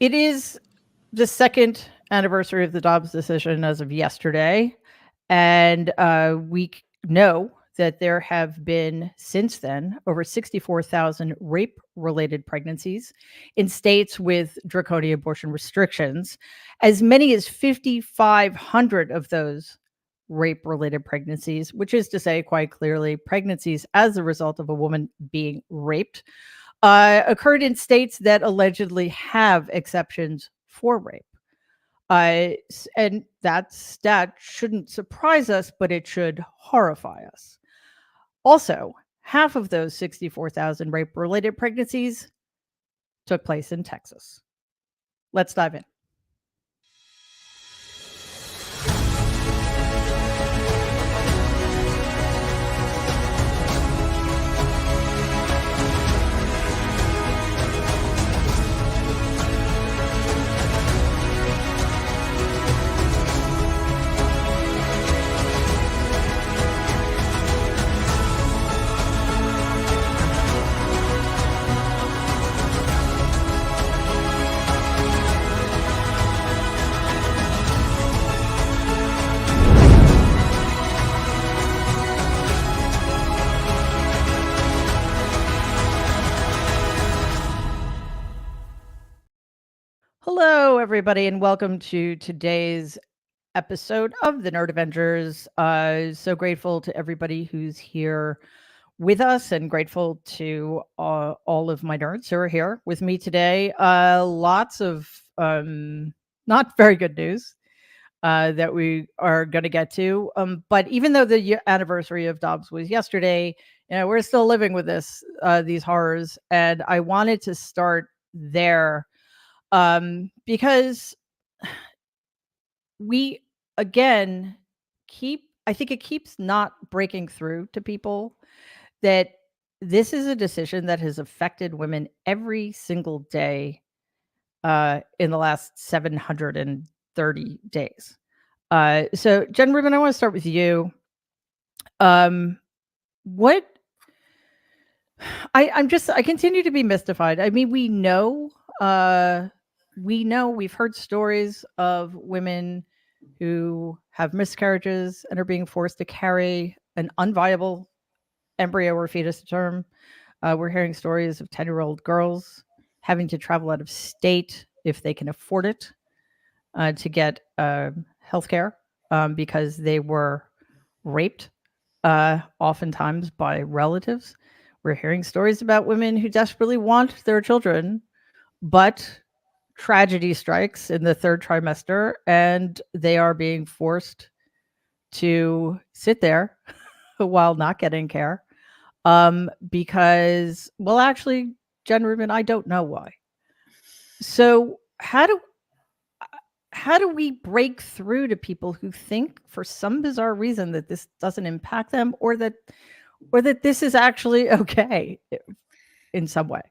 It is the second anniversary of the Dobbs decision as of yesterday, and we know that there have been since then over 64,000 rape-related pregnancies in states with draconian abortion restrictions. As many as 5,500 of those rape-related pregnancies, which is to say, quite clearly, pregnancies as a result of a woman being raped, occurred in states that allegedly have exceptions for rape. And that stat shouldn't surprise us, but it should horrify us. Also, half of those 64,000 rape related pregnancies took place in Texas. Let's dive in. Hello, everybody, and welcome to today's episode of the Nerd Avengers. So grateful to everybody who's here with us and grateful to all of my nerds who are here with me today. Lots of not very good news that we are going to get to. But even though the anniversary of Dobbs was yesterday, we're still living with these horrors. And I wanted to start there because we again I think it keeps not breaking through to people that this is a decision that has affected women every single day in the last 730 days. So Jen Rubin, I want to start with you. What I continue to be mystified. I mean, we know we've heard stories of women who have miscarriages and are being forced to carry an unviable embryo or fetus to term. We're hearing stories of 10-year-old girls having to travel out of state if they can afford it to get health care because they were raped, oftentimes by relatives. We're hearing stories about women who desperately want their children, but tragedy strikes in the third trimester and they are being forced to sit there while not getting care because, well, actually, Jen Rubin, I don't know why. So how do we break through to people who think for some bizarre reason that this doesn't impact them or that this is actually okay in some way?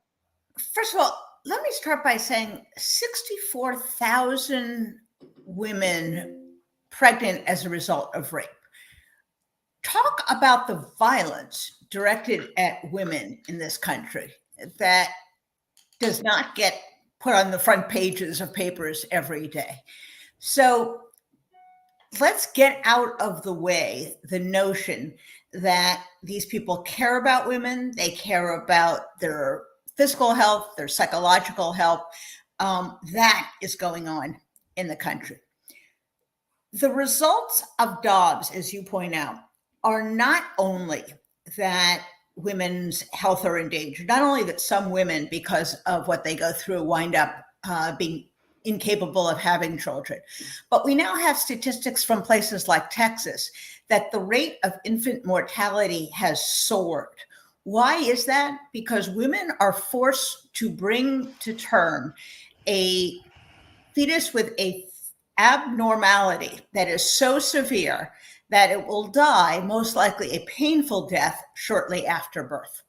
First of all, let me start by saying 64,000 women pregnant as a result of rape. Talk about the violence directed at women in this country that does not get put on the front pages of papers every day. So let's get out of the way the notion that these people care about women, they care about their physical health, their psychological health. That is going on in the country. The results of Dobbs, as you point out, are not only that women's health are endangered, not only that some women, because of what they go through, wind up being incapable of having children, but we now have statistics from places like Texas that the rate of infant mortality has soared. Why is that? Because women are forced to bring to term a fetus with a abnormality that is so severe that it will die, most likely a painful death, shortly after birth.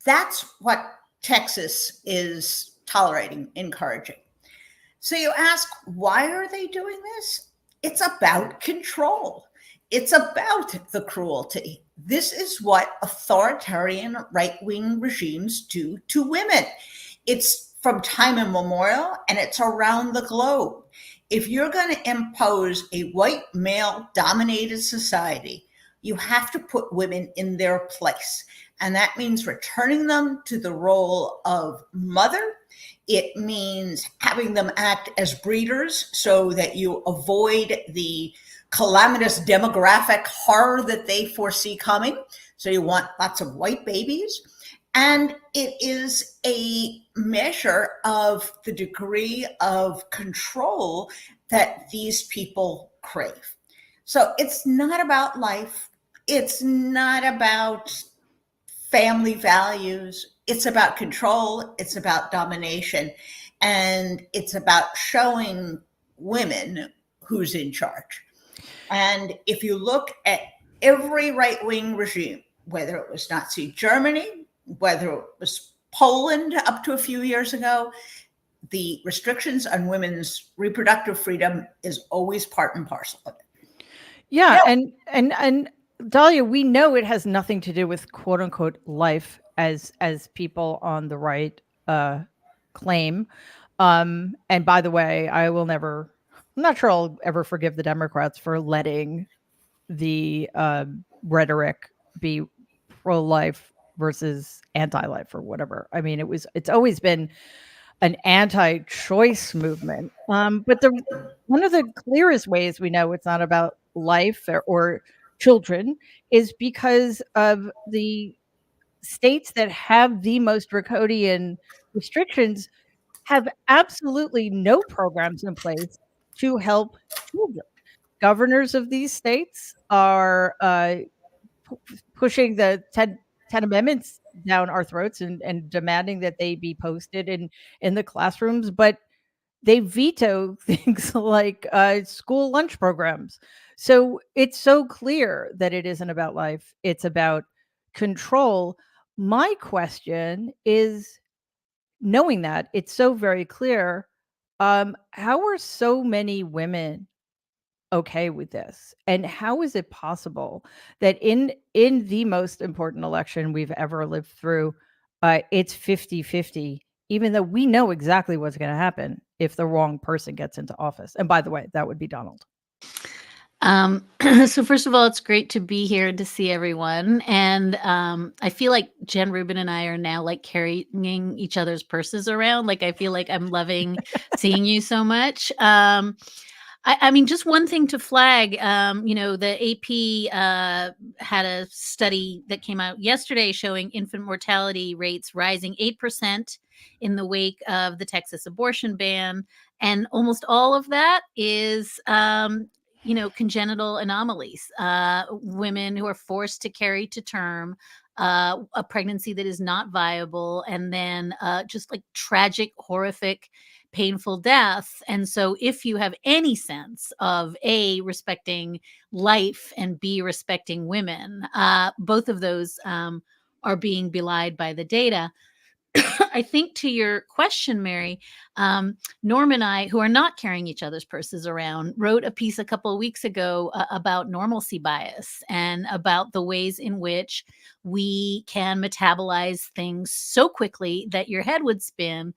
That's what Texas is tolerating, encouraging. So you ask, why are they doing this? It's about control. It's about the cruelty. This is what authoritarian right-wing regimes do to women. It's from time immemorial, and it's around the globe. If you're going to impose a white male dominated society, you have to put women in their place. And that means returning them to the role of mother. It means having them act as breeders so that you avoid the calamitous demographic horror that they foresee coming. So you want lots of white babies. And it is a measure of the degree of control that these people crave. So it's not about life. It's not about family values. It's about control. It's about domination. And it's about showing women who's in charge. And if you look at every right-wing regime, whether it was Nazi Germany, whether it was Poland up to a few years ago, the restrictions on women's reproductive freedom is always part and parcel of it. Yeah, and Dahlia, we know it has nothing to do with quote unquote life, as people on the right claim. And by the way, I'm not sure I'll ever forgive the Democrats for letting the rhetoric be pro-life versus anti-life or whatever. I mean, it's always been an anti-choice movement. But one of the clearest ways we know it's not about life or children is because of the states that have the most draconian restrictions have absolutely no programs in place to help children. Governors of these states are pushing the 10 amendments down our throats and demanding that they be posted in the classrooms, but they veto things like school lunch programs. So it's so clear that it isn't about life, it's about control. My question is, knowing that it's so very clear, how are so many women okay with this? And how is it possible that in the most important election we've ever lived through, it's 50-50, even though we know exactly what's going to happen if the wrong person gets into office? And by the way, that would be Donald. So first of all, it's great to be here and to see everyone. And I feel like Jen Rubin and I are now like carrying each other's purses around. Like I feel like I'm loving seeing you so much. I mean, just one thing to flag, the AP had a study that came out yesterday showing infant mortality rates rising 8% in the wake of the Texas abortion ban. And almost all of that is, congenital anomalies, women who are forced to carry to term a pregnancy that is not viable, and then just like tragic, horrific, painful death. And so if you have any sense of A, respecting life, and B, respecting women, both of those are being belied by the data. I think to your question, Mary, Norm and I, who are not carrying each other's purses around, wrote a piece a couple of weeks ago about normalcy bias and about the ways in which we can metabolize things so quickly that your head would spin.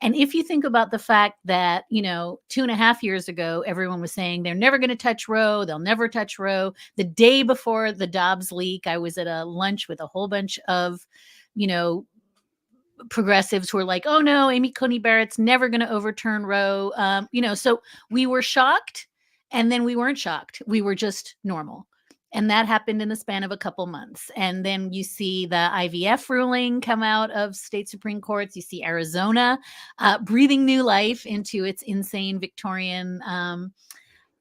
And if you think about the fact that, 2.5 years ago, everyone was saying they're never going to touch Roe, they'll never touch Roe. The day before the Dobbs leak, I was at a lunch with a whole bunch of, progressives who are like, oh no, Amy Coney Barrett's never going to overturn Roe. So we were shocked, and then we weren't shocked. We were just normal. And that happened in the span of a couple months. And then you see the IVF ruling come out of state Supreme Courts. You see Arizona breathing new life into its insane Victorian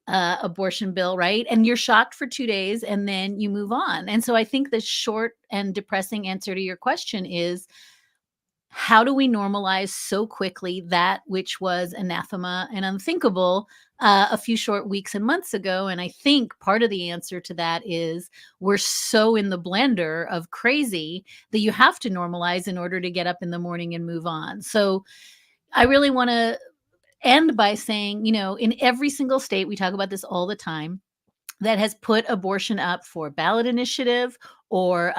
abortion bill, right? And you're shocked for 2 days, and then you move on. And so I think the short and depressing answer to your question is, how do we normalize so quickly that which was anathema and unthinkable a few short weeks and months ago? And I think part of the answer to that is we're so in the blender of crazy that you have to normalize in order to get up in the morning and move on. So I really want to end by saying, in every single state, we talk about this all the time, that has put abortion up for ballot initiative or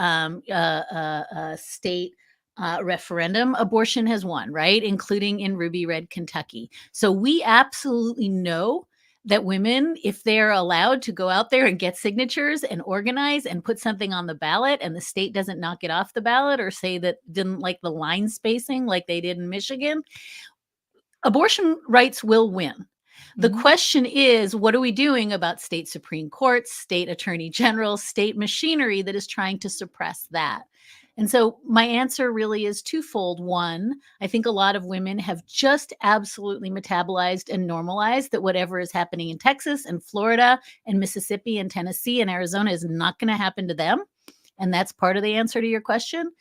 state referendum, abortion has won, right? Including in ruby red Kentucky. So we absolutely know that women, if they're allowed to go out there and get signatures and organize and put something on the ballot, and the state doesn't knock it off the ballot or say that didn't like the line spacing like they did in Michigan, abortion rights will win. The question is, what are we doing about state Supreme Courts, state attorney generals, state machinery that is trying to suppress that? And so my answer really is twofold. One, I think a lot of women have just absolutely metabolized and normalized that whatever is happening in Texas and Florida and Mississippi and Tennessee and Arizona is not going to happen to them. And that's part of the answer to your question.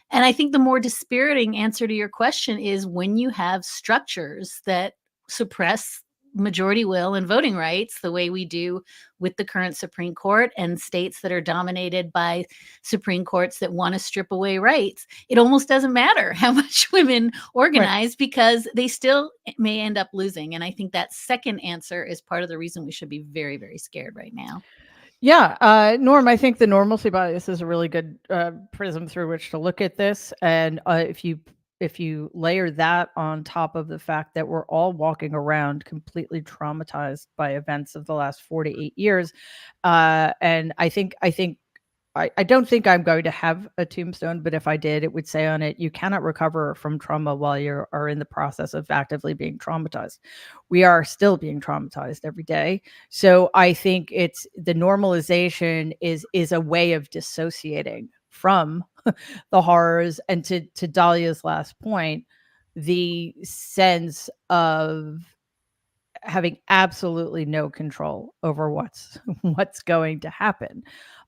And I think the more dispiriting answer to your question is when you have structures that suppress majority will and voting rights the way we do with the current Supreme Court and states that are dominated by Supreme Courts that want to strip away rights, it almost doesn't matter how much women organize because they still may end up losing. And I think that second answer is part of the reason we should be very, very scared right now. Yeah, Norm, I think the normalcy bias is a really good prism through which to look at this. And if you layer that on top of the fact that we're all walking around completely traumatized by events of the last 4 to 8 years, and I don't think I'm going to have a tombstone, but if I did, it would say on it, you cannot recover from trauma while you are in the process of actively being traumatized. We are still being traumatized every day. So I think it's the normalization is a way of dissociating from the horrors. And to Dahlia's last point, the sense of having absolutely no control over what's going to happen.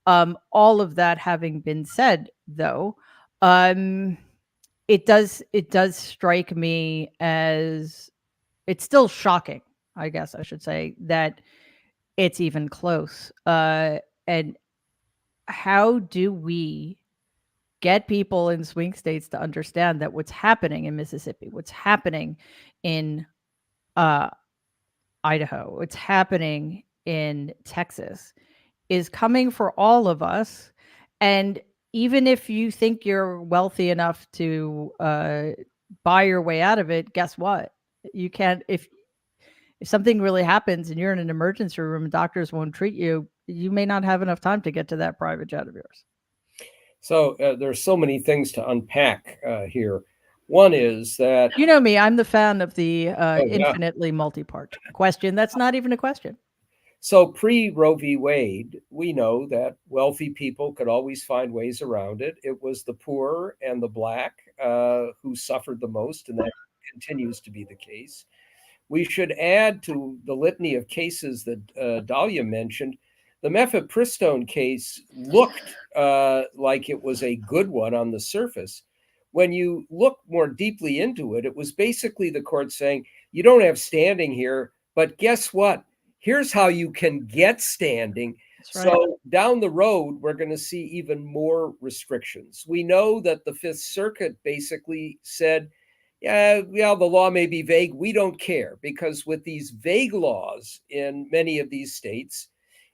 All of that having been said, though, it does strike me as it's still shocking, I guess I should say, that it's even close. And how do we get people in swing states to understand that what's happening in Mississippi, what's happening in Idaho, what's happening in Texas is coming for all of us. And even if you think you're wealthy enough to buy your way out of it, guess what? You can't, if something really happens and you're in an emergency room and doctors won't treat you, you may not have enough time to get to that private jet of yours. So there's so many things to unpack here. One is that... You know me, I'm the fan of the infinitely multi-part question. That's not even a question. So pre-Roe v. Wade, we know that wealthy people could always find ways around it. It was the poor and the Black who suffered the most, and that continues to be the case. We should add to the litany of cases that Dahlia mentioned. The mifepristone case looked like it was a good one on the surface. When you look more deeply into it, it was basically the court saying, you don't have standing here, but guess what? Here's how you can get standing. Right. So down the road, we're going to see even more restrictions. We know that the Fifth Circuit basically said, yeah, the law may be vague. We don't care, because with these vague laws in many of these states,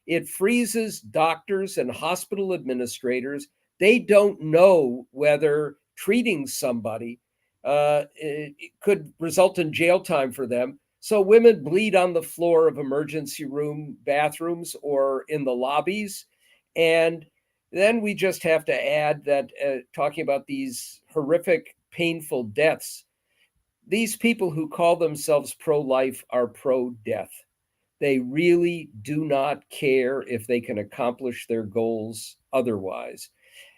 it freezes doctors and hospital administrators. They don't know whether treating somebody it could result in jail time for them. So women bleed on the floor of emergency room bathrooms or in the lobbies. And then we just have to add that talking about these horrific, painful deaths, these people who call themselves pro-life are pro-death. They really do not care if they can accomplish their goals otherwise.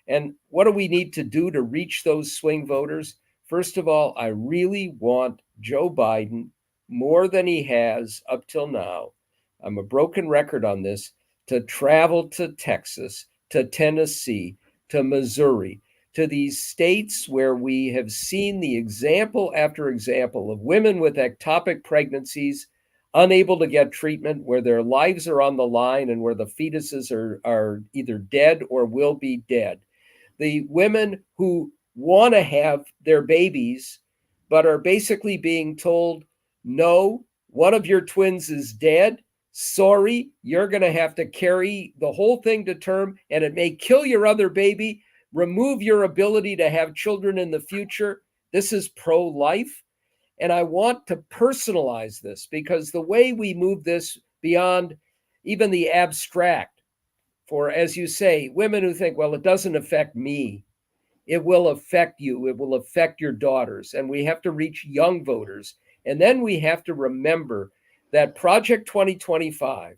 And what do we need to do to reach those swing voters? First of all, I really want Joe Biden, more than he has up till now, I'm a broken record on this, to travel to Texas, to Tennessee, to Missouri, to these states where we have seen the example after example of women with ectopic pregnancies unable to get treatment, where their lives are on the line and where the fetuses are either dead or will be dead. The women who want to have their babies, but are basically being told, no, one of your twins is dead. Sorry, you're going to have to carry the whole thing to term, and it may kill your other baby, remove your ability to have children in the future. This is pro-life. And I want to personalize this, because the way we move this beyond even the abstract, for, as you say, women who think, well, it doesn't affect me. It will affect you. It will affect your daughters. And we have to reach young voters. And then we have to remember that Project 2025,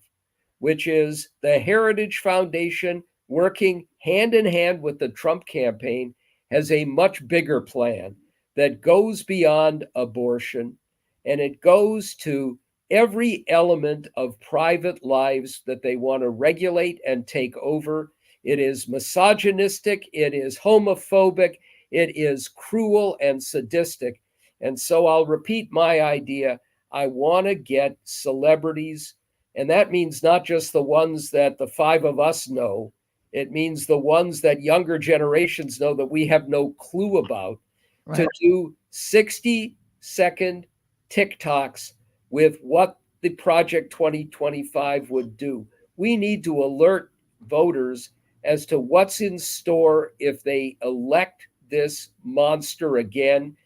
which is the Heritage Foundation working hand in hand with the Trump campaign, has a much bigger plan that goes beyond abortion, and it goes to every element of private lives that they want to regulate and take over. It is misogynistic, it is homophobic, it is cruel and sadistic. And so I'll repeat my idea. I want to get celebrities, and that means not just the ones that the five of us know. It means the ones that younger generations know that we have no clue about, right, to do 60-second TikToks with what the Project 2025 would do. We need to alert voters as to what's in store if they elect this monster again.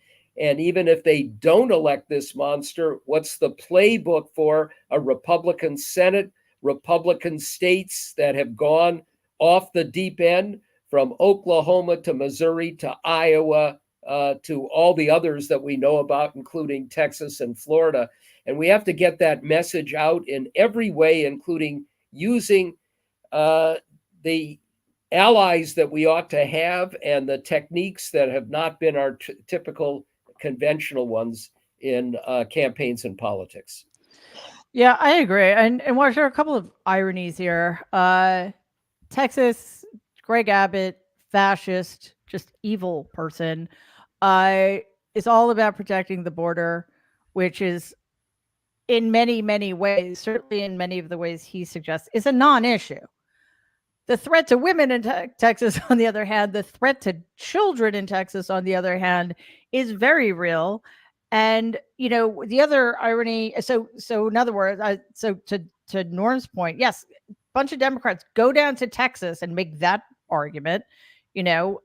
And even if they don't elect this monster, what's the playbook for a Republican Senate, Republican states that have gone off the deep end, from Oklahoma to Missouri to Iowa to all the others that we know about, including Texas and Florida. And we have to get that message out in every way, including using the allies that we ought to have and the techniques that have not been our typical conventional ones in campaigns and politics. Yeah, I agree. And Marsh, there are a couple of ironies here. Texas, Greg Abbott, fascist, just evil person, is all about protecting the border, which is in many, many ways, certainly in many of the ways he suggests, is a non-issue. The threat to women in Texas, on the other hand, the threat to children in Texas, on the other hand, is very real. And, you know, the other irony, so in other words, so to Norm's point, yes, a bunch of Democrats go down to Texas and make that argument. You know,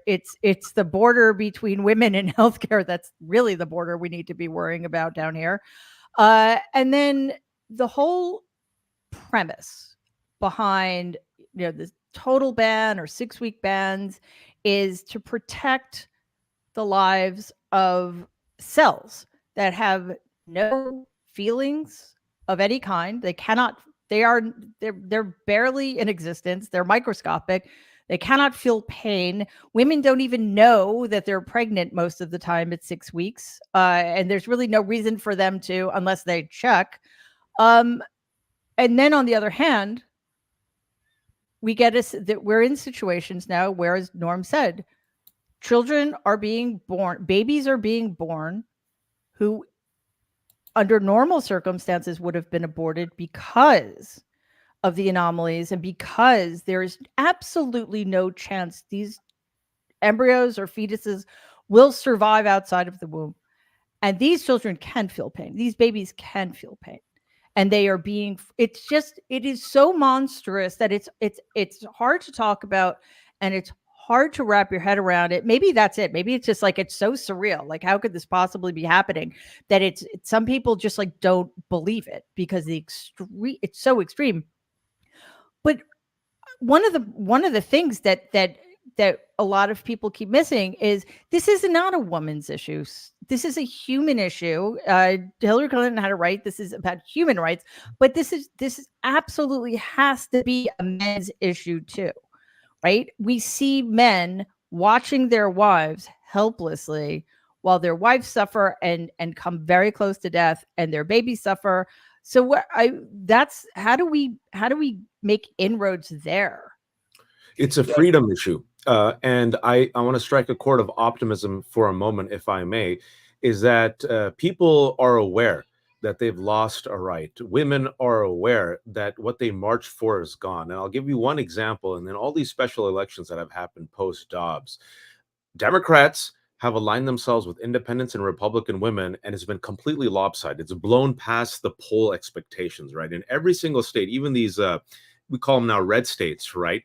it's the border between women and healthcare that's really the border we need to be worrying about down here. And then the whole premise behind, you know, the total ban or 6-week bans is to protect the lives of cells that have no feelings of any kind. They're barely in existence. They're microscopic. They cannot feel pain. Women don't even know that they're pregnant most of the time at 6 weeks. And there's really no reason for them to, unless they check. And then on the other hand, we get that we're in situations now where, as Norm said, children are being born, babies are being born who under normal circumstances would have been aborted because of the anomalies and because there is absolutely no chance these embryos or fetuses will survive outside of the womb. And these children can feel pain. These babies can feel pain. And they are being, it is so monstrous that it's hard to talk about, and it's hard to wrap your head around it. Maybe that's it. Maybe it's just like, it's so surreal. Like, how could this possibly be happening? That it's some people just like don't believe it because it's so extreme. But one of the things that a lot of people keep missing is this is not a woman's issue. This is a human issue. Hillary Clinton had it right. This is about human rights, but this absolutely has to be a men's issue too, right? We see men watching their wives helplessly while their wives suffer and come very close to death, and their babies suffer. So how do we make inroads there? It's a freedom issue. And I want to strike a chord of optimism for a moment, if I may, is that people are aware that they've lost a right. Women are aware that what they marched for is gone. And I'll give you one example. And then all these special elections that have happened post-Dobbs, Democrats have aligned themselves with independents and Republican women, and it's been completely lopsided. It's blown past the poll expectations, right? In every single state, even these, we call them now red states, right?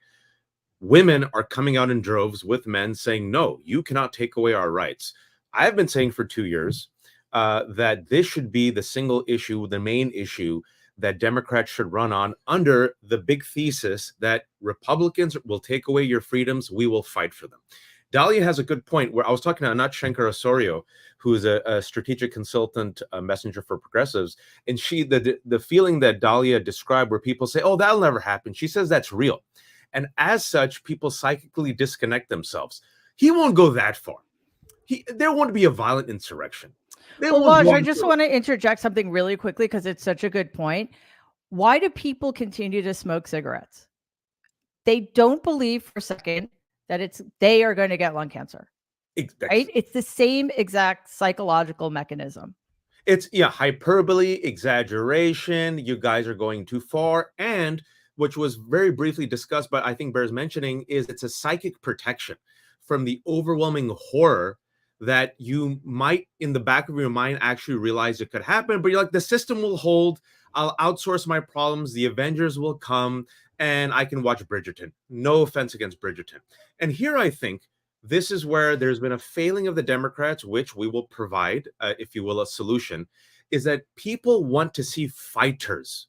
women are coming out in droves with men saying, no, you cannot take away our rights. I've been saying for 2 years that this should be the single issue, the main issue that Democrats should run on under the big thesis that Republicans will take away your freedoms. We will fight for them. Dahlia has a good point where I was talking to Anat Shankar Osorio, who is a strategic consultant, a messenger for progressives. And the feeling that Dahlia described where people say, oh, that'll never happen. She says that's real. And as such, people psychically disconnect themselves. He won't go that far. There won't be a violent insurrection. Well, Lodge, I just want to interject something really quickly because it's such a good point. Why do people continue to smoke cigarettes? They don't believe for a second that they are going to get lung cancer. Right? It's the same exact psychological mechanism. It's hyperbole, exaggeration. You guys are going too far. And which was very briefly discussed, but I think bears mentioning, is it's a psychic protection from the overwhelming horror that you might in the back of your mind actually realize it could happen. But you're like, the system will hold. I'll outsource my problems. The Avengers will come and I can watch Bridgerton. No offense against Bridgerton. And here I think this is where there's been a failing of the Democrats, which we will provide, if you will, a solution, is that people want to see fighters.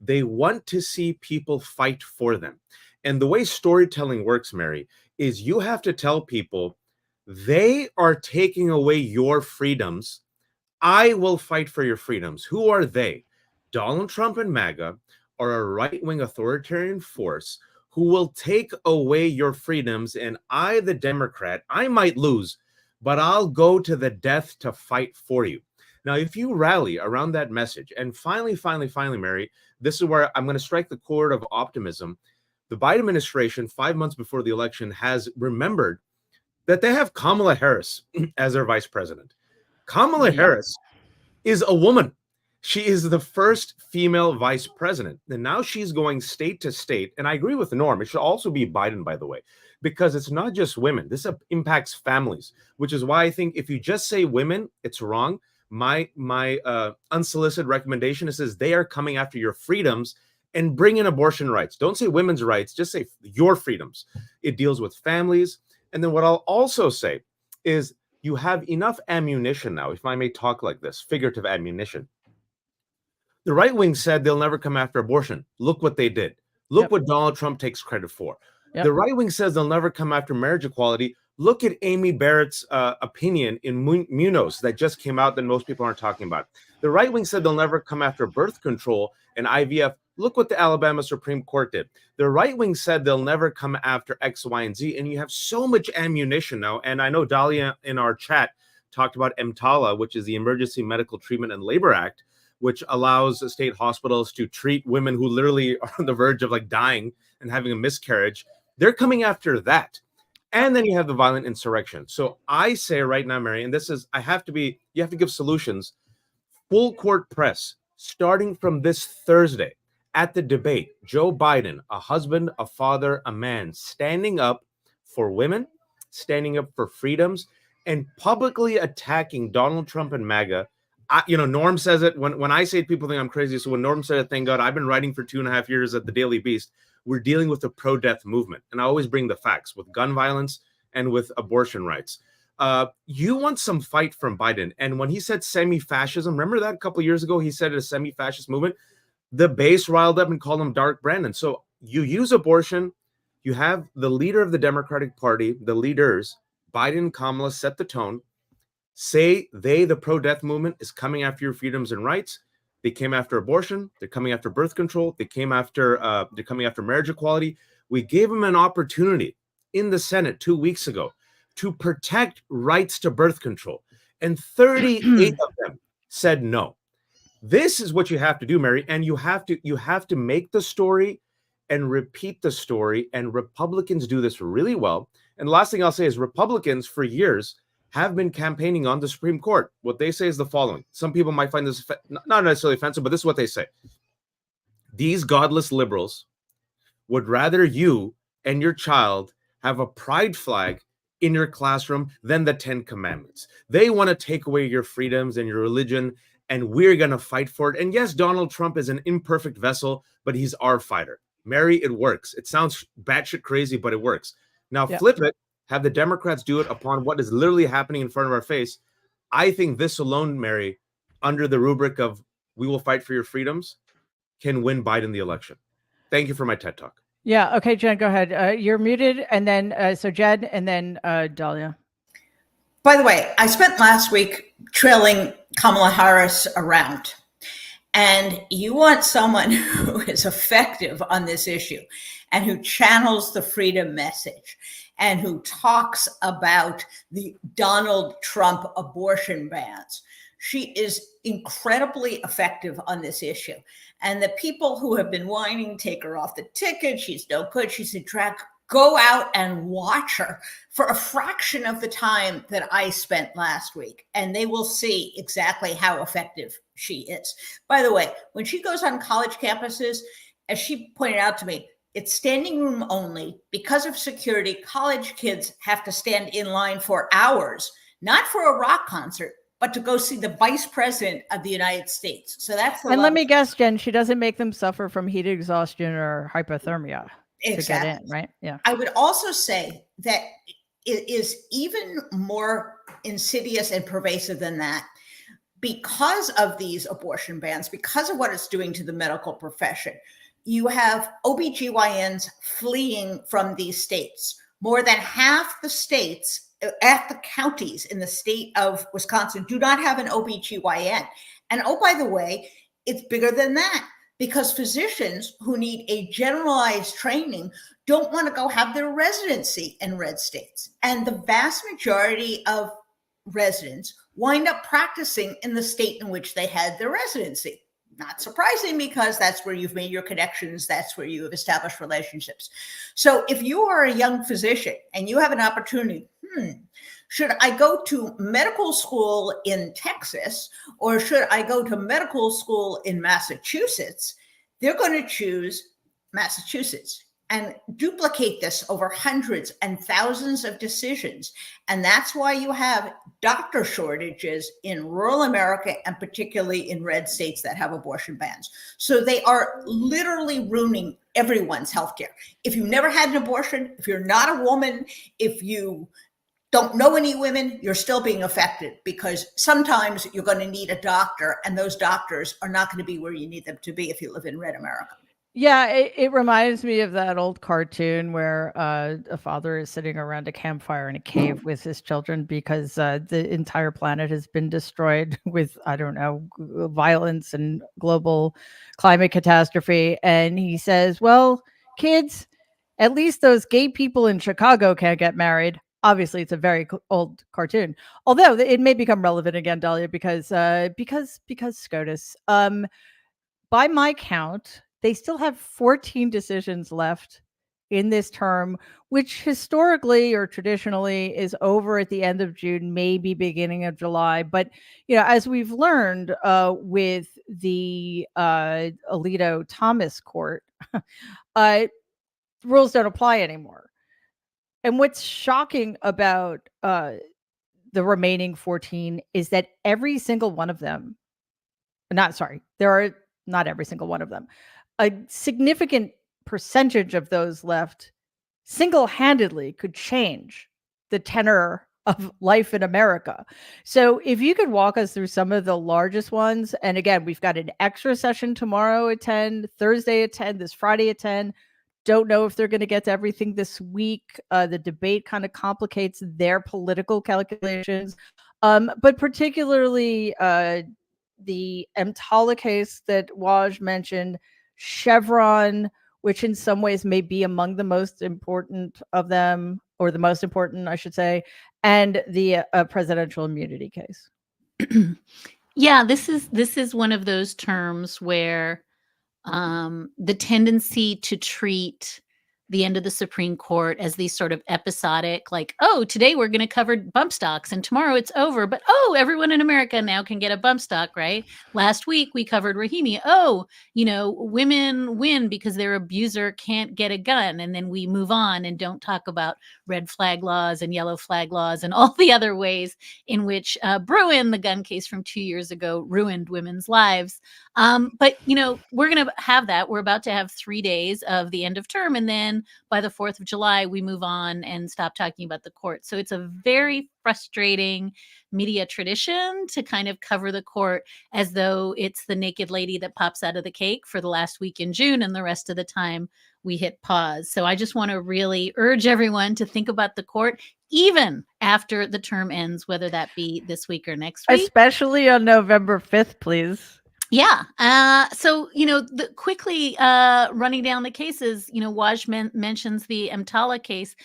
They want to see people fight for them. And the way storytelling works, Mary, is you have to tell people they are taking away your freedoms. I will fight for your freedoms. Who are they? Donald Trump and MAGA are a right-wing authoritarian force who will take away your freedoms. And I, the Democrat, I might lose, but I'll go to the death to fight for you. Now, if you rally around that message, and finally, Mary, this is where I'm going to strike the chord of optimism. The Biden administration, 5 months before the election, has remembered that they have Kamala Harris as their vice president. Kamala Harris is a woman. She is the first female vice president. And now she's going state to state. And I agree with Norm. It should also be Biden, by the way, because it's not just women. This impacts families, which is why I think if you just say women, it's wrong. My unsolicited recommendation is they are coming after your freedoms and bring in abortion rights. Don't say women's rights, just say your freedoms. It deals with families. And then what I'll also say is you have enough ammunition now, if I may talk like this, figurative ammunition. The right wing said they'll never come after abortion. Look what they did. Look what Donald Trump takes credit for. The right wing says they'll never come after marriage equality. Look at Amy Barrett's opinion in Munoz that just came out that most people aren't talking about. The right wing said they'll never come after birth control and IVF. Look what the Alabama Supreme Court did. The right wing said they'll never come after X, Y, and Z. And you have so much ammunition now. And I know Dahlia in our chat talked about EMTALA, which is the Emergency Medical Treatment and Labor Act, which allows state hospitals to treat women who literally are on the verge of dying and having a miscarriage. They're coming after that. And then you have the violent insurrection. So I say right now, Mary, and you have to give solutions. Full court press, starting from this Thursday at the debate, Joe Biden, a husband, a father, a man, standing up for women, standing up for freedoms, and publicly attacking Donald Trump and MAGA. Norm says it when I say it, people think I'm crazy. So when Norm said it, thank God, I've been writing for 2.5 years at the Daily Beast. We're dealing with the pro-death movement. And I always bring the facts with gun violence and with abortion rights. You want some fight from Biden. And when he said semi-fascism, remember that a couple of years ago, he said a semi-fascist movement, the base riled up and called him Dark Brandon. So you use abortion. You have the leader of the Democratic Party, the leaders, Biden and Kamala, set the tone. Say the pro-death movement is coming after your freedoms and rights. They came after abortion. They're coming after birth control. They're coming after marriage equality. We gave them an opportunity in the Senate 2 weeks ago to protect rights to birth control. And 38 of them said no. This is what you have to do, Mary. And you have to make the story and repeat the story. And Republicans do this really well. And the last thing I'll say is Republicans for years have been campaigning on the Supreme Court. What they say is the following. Some people might find this not necessarily offensive, but this is what they say. These godless liberals would rather you and your child have a pride flag in your classroom than the 10 Commandments. They want to take away your freedoms and your religion, and we're going to fight for it. And yes, Donald Trump is an imperfect vessel, but he's our fighter. Mary, it works. It sounds batshit crazy, but it works. Now Yeah. flip it, have the Democrats do it upon what is literally happening in front of our face. I think this alone, Mary, under the rubric of we will fight for your freedoms, can win Biden the election. Thank you for my TED Talk. Yeah. Okay, Jen, go ahead. You're muted. And then, so Jen, and then Dahlia. By the way, I spent last week trailing Kamala Harris around. And you want someone who is effective on this issue and who channels the freedom message and who talks about the Donald Trump abortion bans. She is incredibly effective on this issue. And the people who have been whining, take her off the ticket, she's no good, she's a drag, go out and watch her for a fraction of the time that I spent last week, and they will see exactly how effective she is. By the way, when she goes on college campuses, as she pointed out to me, it's standing room only. Because of security, college kids have to stand in line for hours, not for a rock concert, but to go see the vice president of the United States. So that's the And let me guess, Jen, she doesn't make them suffer from heat exhaustion or hypothermia to get in, right? Yeah. I would also say that it is even more insidious and pervasive than that. Because of these abortion bans, because of what it's doing to the medical profession, you have OBGYNs fleeing from these states. More than half the states, at the counties in the state of Wisconsin, do not have an OBGYN. And oh, by the way, it's bigger than that, because physicians who need a generalized training don't want to go have their residency in red states. And the vast majority of residents wind up practicing in the state in which they had their residency. Not surprising, because that's where you've made your connections, that's where you have established relationships. So if you are a young physician and you have an opportunity, should I go to medical school in Texas or should I go to medical school in Massachusetts? They're going to choose Massachusetts and duplicate this over hundreds and thousands of decisions. And that's why you have doctor shortages in rural America, and particularly in red states that have abortion bans. So they are literally ruining everyone's healthcare. If you never had an abortion, if you're not a woman, if you don't know any women, you're still being affected, because sometimes you're going to need a doctor, and those doctors are not going to be where you need them to be if you live in red America. Yeah, it reminds me of that old cartoon where a father is sitting around a campfire in a cave with his children because the entire planet has been destroyed with, I don't know, violence and global climate catastrophe. And he says, well, kids, at least those gay people in Chicago can't get married. Obviously, it's a very old cartoon, although it may become relevant again, Dahlia, because SCOTUS. By my count, they still have 14 decisions left in this term, which historically or traditionally is over at the end of June, maybe beginning of July. But, you know, as we've learned with the Alito Thomas court, rules don't apply anymore. And what's shocking about the remaining 14 is that every single one of them, there are not every single one of them, a significant percentage of those left single-handedly could change the tenor of life in America. So if you could walk us through some of the largest ones, and again, we've got an extra session tomorrow at 10, Thursday at 10, this Friday at 10. Don't know if they're going to get to everything this week. The debate kind of complicates their political calculations, but particularly the EMTALA case that Waj mentioned, Chevron, which in some ways may be among the most important of them, or the most important, I should say, and the presidential immunity case. Yeah, this is one of those terms where the tendency to treat the end of the Supreme Court as these sort of episodic, like, oh, today we're going to cover bump stocks and tomorrow it's over. But oh, everyone in America now can get a bump stock, right? Last week we covered Rahimi. Oh, women win because their abuser can't get a gun. And then we move on and don't talk about red flag laws and yellow flag laws and all the other ways in which Bruin, the gun case from 2 years ago, ruined women's lives. But we're going to have that. We're about to have 3 days of the end of term. And then by the 4th of July, we move on and stop talking about the court. So it's a very frustrating media tradition to kind of cover the court as though it's the naked lady that pops out of the cake for the last week in June, and the rest of the time we hit pause. So I just want to really urge everyone to think about the court even after the term ends, whether that be this week or next week. Especially on November 5th, please. Yeah. So, quickly running down the cases, Waj mentions the EMTALA case.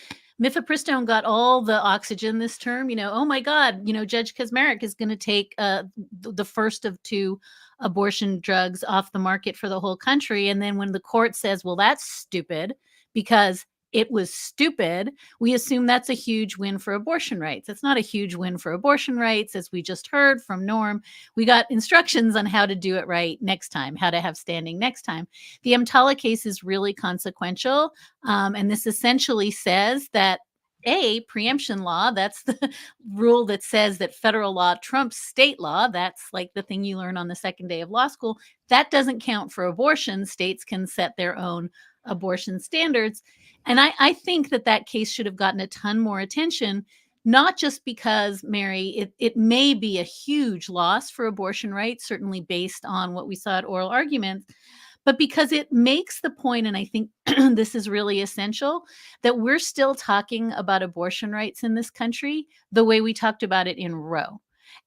Mifepristone got all the oxygen this term. Oh my God, Judge Kaczmarek is going to take the first of 2 abortion drugs off the market for the whole country. And then when the court says, well, that's stupid because it was stupid, we assume that's a huge win for abortion rights. It's not a huge win for abortion rights. As we just heard from Norm, we got instructions on how to do it right next time, how to have standing next time. The EMTALA case is really consequential. And this essentially says that preemption law, that's the rule that says that federal law trumps state law. That's like the thing you learn on the second day of law school. That doesn't count for abortion. States can set their own abortion standards. And I think that case should have gotten a ton more attention, not just because, Mary, it may be a huge loss for abortion rights, certainly based on what we saw at oral arguments, but because it makes the point, and I think this is really essential, that we're still talking about abortion rights in this country the way we talked about it in Roe,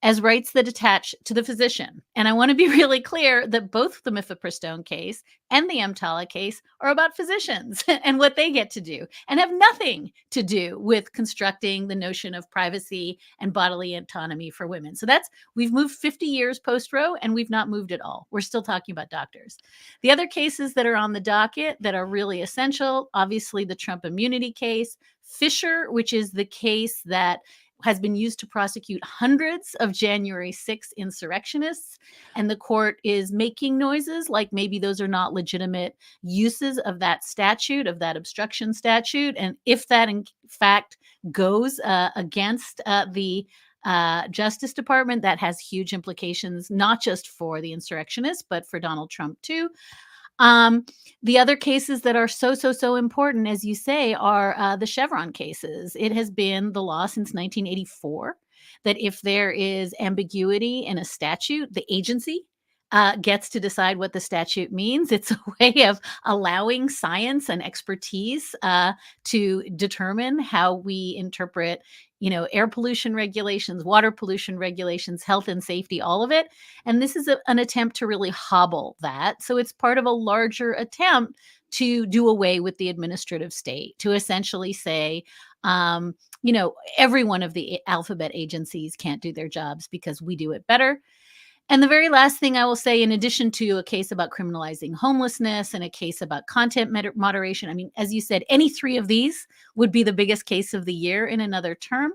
as rights that attach to the physician. And I want to be really clear that both the Mifepristone case and the EMTALA case are about physicians and what they get to do, and have nothing to do with constructing the notion of privacy and bodily autonomy for women. So we've moved 50 years post-Roe, and we've not moved at all. We're still talking about doctors. The other cases that are on the docket that are really essential, obviously the Trump immunity case, Fisher, which is the case that has been used to prosecute hundreds of January 6th insurrectionists. And the court is making noises like maybe those are not legitimate uses of that statute, of that obstruction statute. And if that in fact goes against the Justice Department, that has huge implications, not just for the insurrectionists, but for Donald Trump too. The other cases that are so important, as you say, are the Chevron cases. It has been the law since 1984 that if there is ambiguity in a statute, the agency gets to decide what the statute means. It's a way of allowing science and expertise to determine how we interpret air pollution regulations, water pollution regulations, health and safety, all of it. And this is an attempt to really hobble that. So it's part of a larger attempt to do away with the administrative state, to essentially say, every one of the alphabet agencies can't do their jobs because we do it better. And the very last thing I will say, in addition to a case about criminalizing homelessness and a case about content moderation, I mean, as you said, any 3 of these would be the biggest case of the year in another term.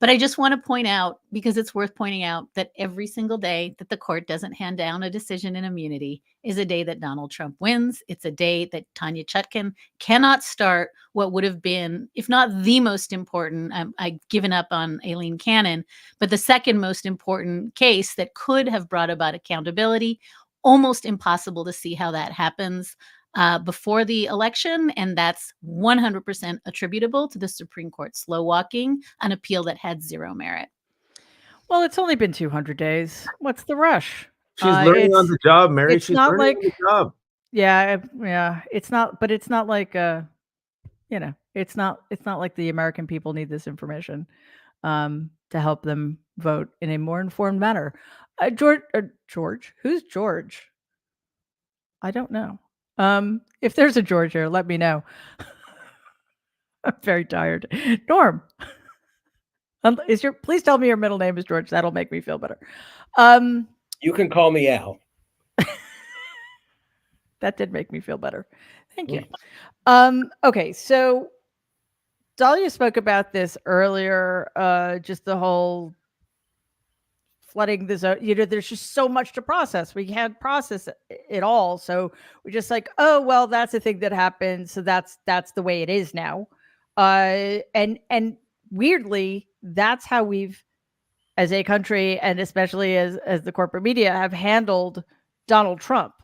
But I just want to point out, because it's worth pointing out, that every single day that the court doesn't hand down a decision in immunity is a day that Donald Trump wins. It's a day that Tanya Chutkan cannot start what would have been, if not the most important, I've given up on Aileen Cannon, but the second most important case that could have brought about accountability. Almost impossible to see how that happens before the election, and that's 100% attributable to the Supreme Court slow walking an appeal that had zero merit. Well, it's only been 200 days. What's the rush? She's learning on the job, Mary. It's She's not learning on the job. Yeah. It's not, but it's not like it's not like the American people need this information to help them vote in a more informed manner. George, who's George? I don't know. If there's a George here, let me know. I'm very tired. Norm, please tell me your middle name is George. That'll make me feel better. You can call me Al. That did make me feel better. Thank you. Okay, so Dahlia spoke about this earlier, just the whole flooding the zone. There's just so much to process. We can't process it all. So we're just like, oh, well, that's a thing that happened. So that's the way it is now. And weirdly, that's how we've, as a country, and especially as the corporate media, have handled Donald Trump.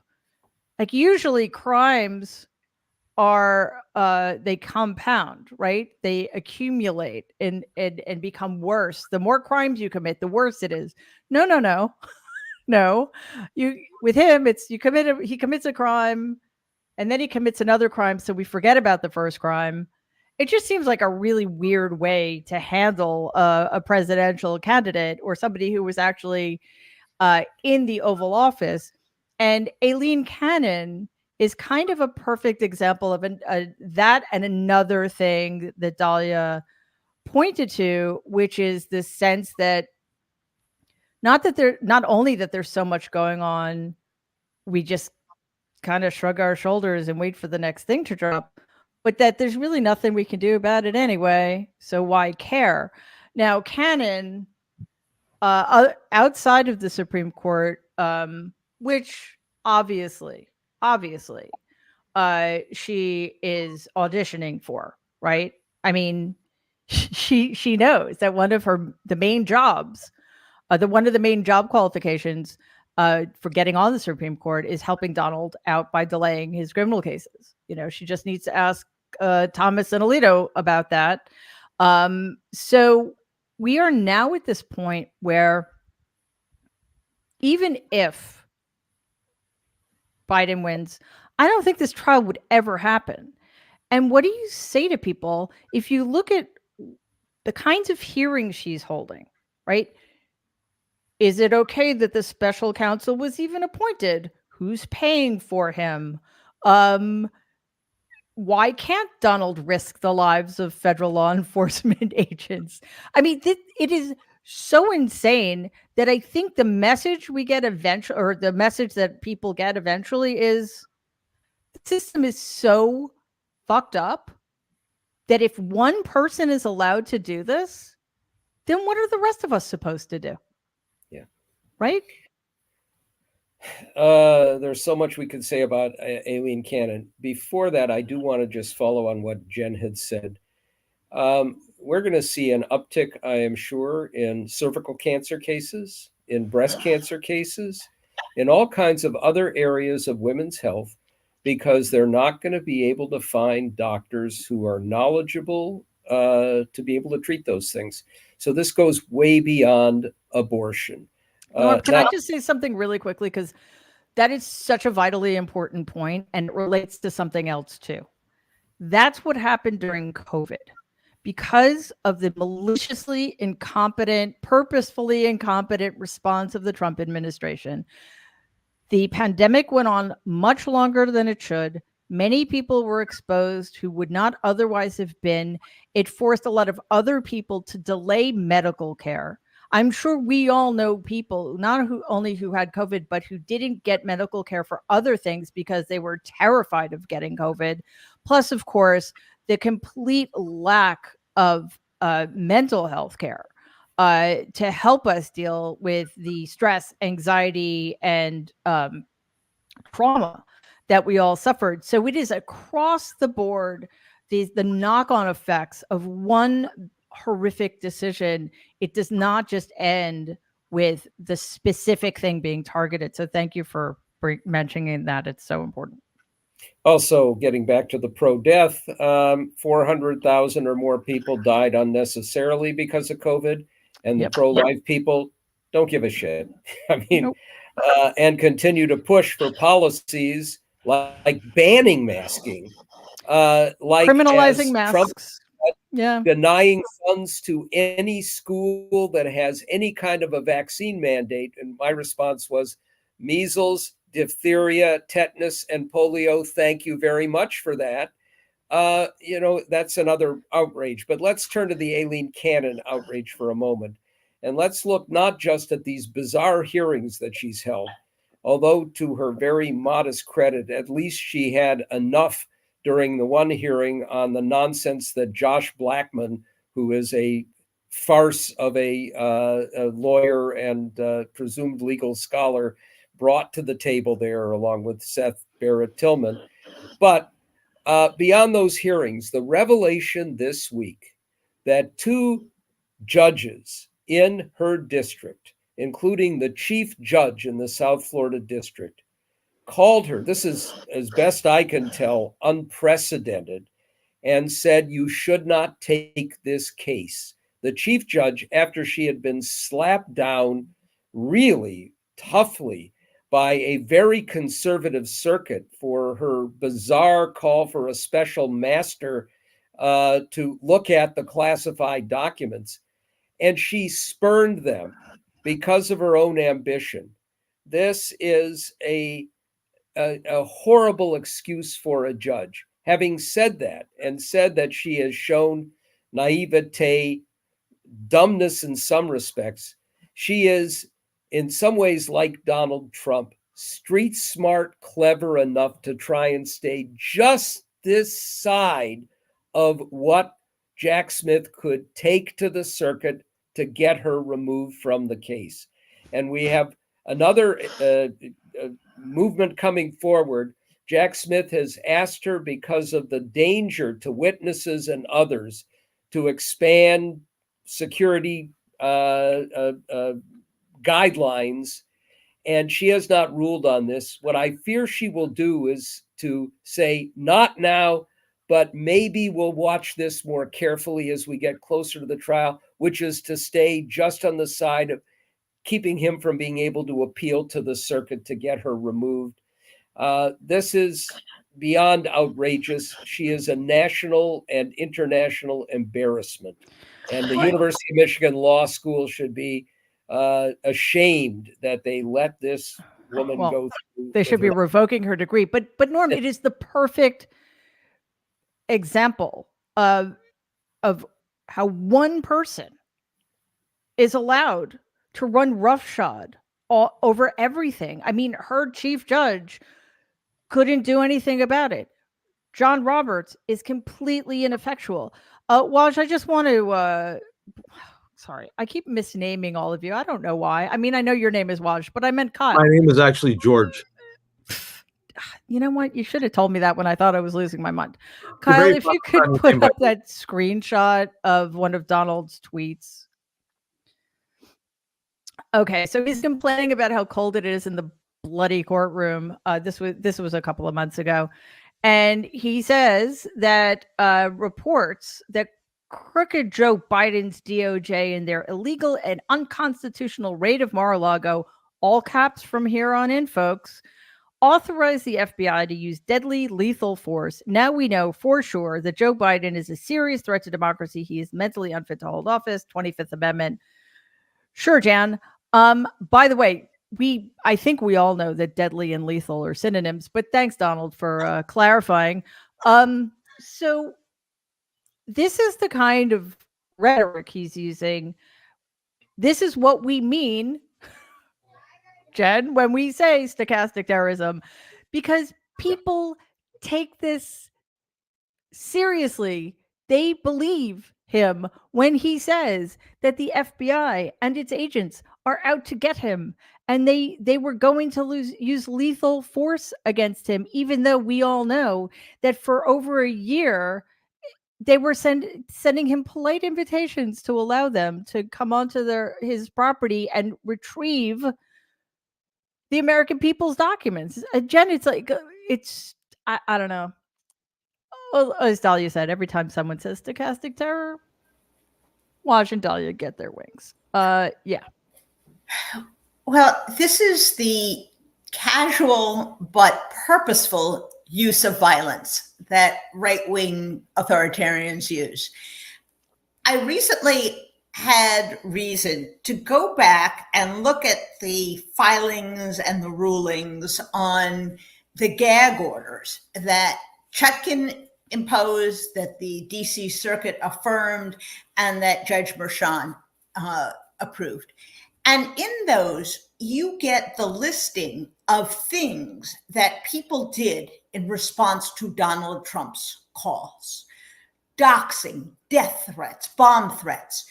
Like, usually crimes are they compound, right? They accumulate and become worse. The more crimes you commit, the worse it is. No. No. You, with him, it's he commits a crime and then he commits another crime, so we forget about the first crime. It just seems like a really weird way to handle a presidential candidate or somebody who was actually in the Oval Office. And Aileen Cannon is kind of a perfect example of that and another thing that Dahlia pointed to, which is this sense that not only that there's so much going on, we just kind of shrug our shoulders and wait for the next thing to drop, but that there's really nothing we can do about it anyway. So why care? Now, Cannon, outside of the Supreme Court, which obviously, she is auditioning for, right? I mean, she knows that one of the main jobs, one of the main job qualifications for getting on the Supreme Court is helping Donald out by delaying his criminal cases. She just needs to ask Thomas and Alito about that. So we are now at this point where even if Biden wins, I don't think this trial would ever happen. And what do you say to people if you look at the kinds of hearings she's holding, right? Is it okay that the special counsel was even appointed? Who's paying for him? Why can't Donald risk the lives of federal law enforcement agents? I mean, it is so insane that I think the message we get eventually, or the message that people get eventually, is the system is so fucked up that if one person is allowed to do this, then what are the rest of us supposed to do? Yeah. Right? There's so much we could say about Aileen Cannon. Before that, I do want to just follow on what Jen had said. We're going to see an uptick, I am sure, in cervical cancer cases, in breast cancer cases, in all kinds of other areas of women's health, because they're not going to be able to find doctors who are knowledgeable to be able to treat those things. So this goes way beyond abortion. Norm, can I just say something really quickly? Because that is such a vitally important point, and it relates to something else too. That's what happened during COVID. Because of the maliciously incompetent, purposefully incompetent response of the Trump administration, the pandemic went on much longer than it should. Many people were exposed who would not otherwise have been. It forced a lot of other people to delay medical care. I'm sure we all know people, not only who had COVID, but who didn't get medical care for other things because they were terrified of getting COVID. Plus, of course, the complete lack of mental health care to help us deal with the stress, anxiety, and trauma that we all suffered. So it is across the board, the knock-on effects of one horrific decision. It does not just end with the specific thing being targeted. So thank you for mentioning that. It's so important. Also, getting back to the pro-death, 400,000 or more people died unnecessarily because of COVID, and the pro-life people don't give a shit. I mean, and continue to push for policies like banning masking, like criminalizing masks, Trump denying funds to any school that has any kind of a vaccine mandate. And my response was measles, diphtheria, tetanus, and polio. Thank you very much for that. That's another outrage. But let's turn to the Aileen Cannon outrage for a moment. And let's look not just at these bizarre hearings that she's held, although to her very modest credit, at least she had enough during the one hearing on the nonsense that Josh Blackman, who is a farce of a lawyer and presumed legal scholar, brought to the table there, along with Seth Barrett Tillman. But beyond those hearings, the revelation this week that 2 judges in her district, including the chief judge in the South Florida district, called her, this is, as best I can tell, unprecedented, and said, you should not take this case. The chief judge, after she had been slapped down really toughly by a very conservative circuit for her bizarre call for a special master to look at the classified documents, and she spurned them because of her own ambition. This is a horrible excuse for a judge. Having said that, and said that she has shown naivete, dumbness in some respects, she is in some ways like Donald Trump, street smart, clever enough to try and stay just this side of what Jack Smith could take to the circuit to get her removed from the case. And we have another movement coming forward. Jack Smith has asked her, because of the danger to witnesses and others, to expand security guidelines, and she has not ruled on this. What I fear she will do is to say, not now, but maybe we'll watch this more carefully as we get closer to the trial, which is to stay just on the side of keeping him from being able to appeal to the circuit to get her removed. This is beyond outrageous. She is a national and international embarrassment. And the University of Michigan Law School should be ashamed that they let this woman go through. They should be revoking her degree. But Norm, it is the perfect example of how one person is allowed to run roughshod over everything. I mean, her chief judge couldn't do anything about it. John Roberts is completely ineffectual. Waj, I just want to sorry, I keep misnaming all of you. I don't know why. I mean, I know your name is Waj, but I meant Kyle. My name is actually George. You know what? You should have told me that when I thought I was losing my mind. Kyle, if you could put up that screenshot of one of Donald's tweets. Okay, so he's complaining about how cold it is in the bloody courtroom. This was a couple of months ago. And he says that reports that crooked Joe Biden's DOJ and their illegal and unconstitutional raid of Mar-a-Lago, all caps from here on in, folks, authorized the FBI to use deadly, lethal force. Now we know for sure that Joe Biden is a serious threat to democracy. He is mentally unfit to hold office. 25th Amendment. Sure, Jan. By the way, I think we all know that deadly and lethal are synonyms, but thanks, Donald, for clarifying. So this is the kind of rhetoric he's using. This is what we mean, Jen, when we say stochastic terrorism, because people take this seriously. They believe him when he says that the FBI and its agents are out to get him, and they were going to use lethal force against him, even though we all know that for over a year they were sending him polite invitations to allow them to come onto his property and retrieve the American people's documents. Jen, it's like, I don't know. Well, as Dahlia said, every time someone says stochastic terror, Waj and Dahlia get their wings. Yeah. Well, this is the casual but purposeful use of violence that right-wing authoritarians use. I recently had reason to go back and look at the filings and the rulings on the gag orders that Chutkan imposed, that the DC Circuit affirmed, and that Judge Merchan approved. And in those, you get the listing of things that people did in response to Donald Trump's calls. Doxing, death threats, bomb threats.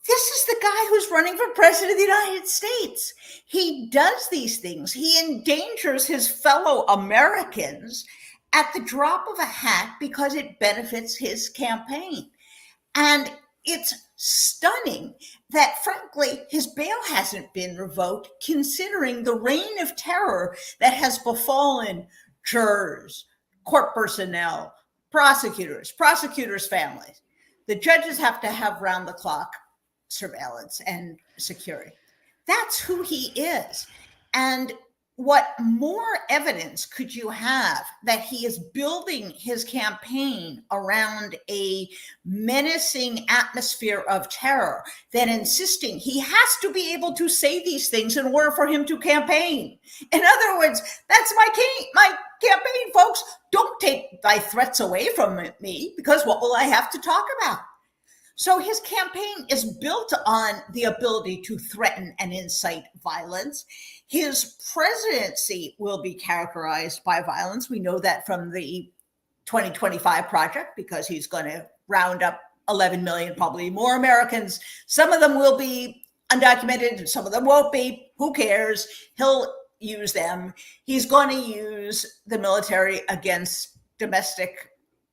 This is the guy who's running for president of the United States. He does these things. He endangers his fellow Americans at the drop of a hat because it benefits his campaign. And it's stunning that, frankly, his bail hasn't been revoked, considering the reign of terror that has befallen jurors, court personnel, prosecutors, families. The judges have to have round-the-clock surveillance and security. That's who he is. And what more evidence could you have that he is building his campaign around a menacing atmosphere of terror than insisting he has to be able to say these things in order for him to campaign? In other words, that's my campaign, folks. Don't take thy threats away from me, because what will I have to talk about? So his campaign is built on the ability to threaten and incite violence. His presidency will be characterized by violence. We know that from the 2025 project, because he's going to round up 11 million, probably more Americans. Some of them will be undocumented, some of them won't be. Who cares? He'll use them. He's going to use the military against domestic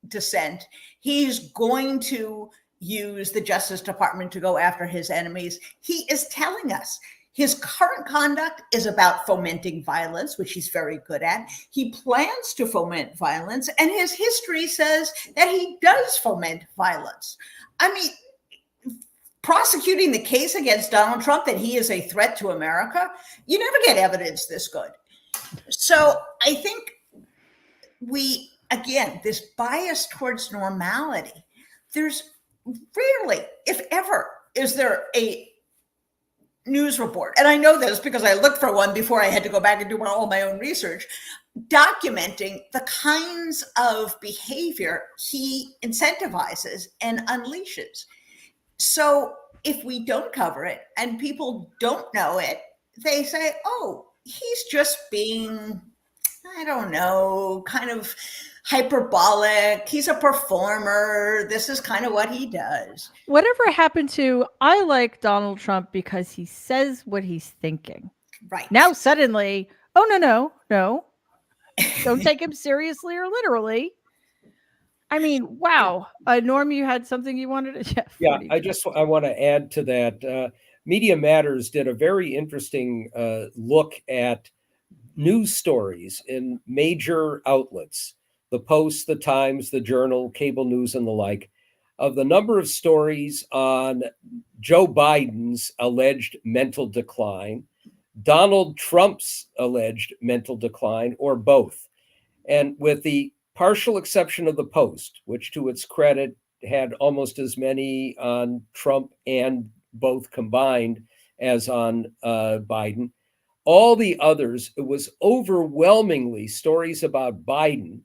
dissent. He's going to use the Justice Department to go after his enemies. He is telling us his current conduct is about fomenting violence, which he's very good at. He plans to foment violence, and his history says that he does foment violence. I mean, prosecuting the case against Donald Trump that he is a threat to America, you never get evidence this good. So I think again, this bias towards normality, there's rarely, if ever, is there a news report, and I know this because I looked for one before I had to go back and do all my own research, documenting the kinds of behavior he incentivizes and unleashes. So if we don't cover it and people don't know it, they say, oh, he's just being, I don't know, kind of hyperbolic. He's a performer. This is kind of what he does. Whatever happened to, I like Donald Trump because he says what he's thinking. Right. Now suddenly, oh, no. Don't take him seriously or literally. I mean, wow. Norm, you had something you wanted to... Jeff, yeah, I want to add to that. Media Matters did a very interesting look at news stories in major outlets, the Post, the Times, the Journal, cable news, and the like, of the number of stories on Joe Biden's alleged mental decline, Donald Trump's alleged mental decline, or both. And with the partial exception of the Post, which to its credit had almost as many on Trump and both combined as on Biden, all the others, it was overwhelmingly stories about Biden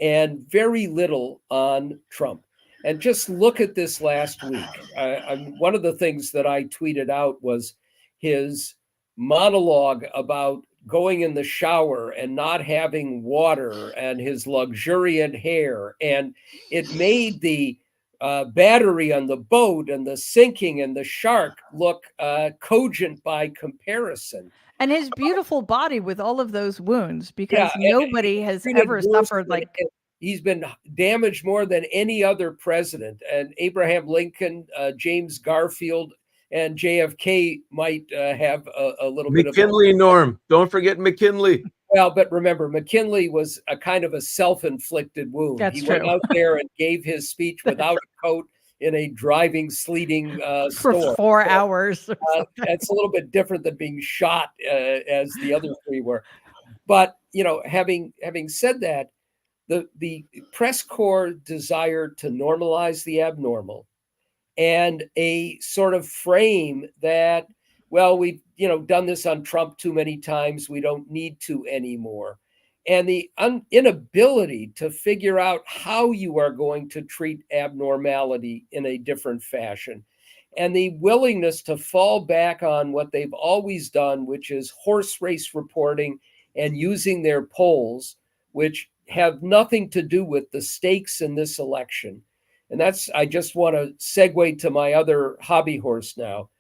and very little on Trump. And just look at this last week. One of the things that I tweeted out was his monologue about going in the shower and not having water and his luxuriant hair. And it made the battery on the boat and the sinking and the shark look cogent by comparison. And his beautiful body with all of those wounds, because nobody has ever suffered like... He's been damaged more than any other president. And Abraham Lincoln, James Garfield, and JFK might have a little bit of... McKinley, Norm. Don't forget McKinley. Well, but remember, McKinley was a kind of a self-inflicted wound. That's he true. went out there and gave his speech without a coat in a driving, sleeting for storm. 4 hours. That's a little bit different than being shot as the other three were. But, you know, having said that, the press corps desire to normalize the abnormal and a sort of frame that, well, we've, done this on Trump too many times. We don't need to anymore. And the inability to figure out how you are going to treat abnormality in a different fashion. And the willingness to fall back on what they've always done, which is horse race reporting and using their polls, which have nothing to do with the stakes in this election. And I just want to segue to my other hobby horse now.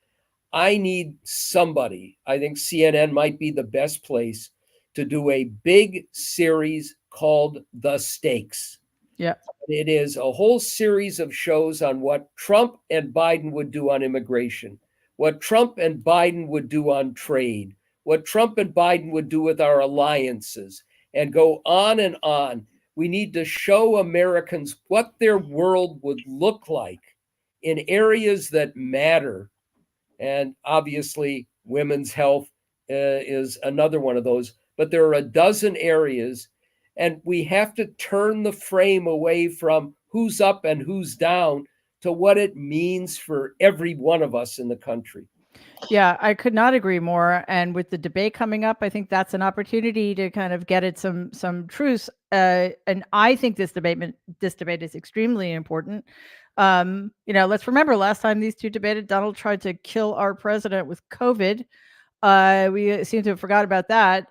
I need somebody, I think CNN might be the best place to do a big series called The Stakes. Yeah. It is a whole series of shows on what Trump and Biden would do on immigration, what Trump and Biden would do on trade, what Trump and Biden would do with our alliances, and go on and on. We need to show Americans what their world would look like in areas that matter. And obviously, women's health is another one of those. But there are a dozen areas, and we have to turn the frame away from who's up and who's down to what it means for every one of us in the country. Yeah, I could not agree more. And with the debate coming up, I think that's an opportunity to kind of get at some truths. And I think this debate is extremely important. Let's remember last time these two debated, Donald tried to kill our president with COVID. We seem to have forgot about that.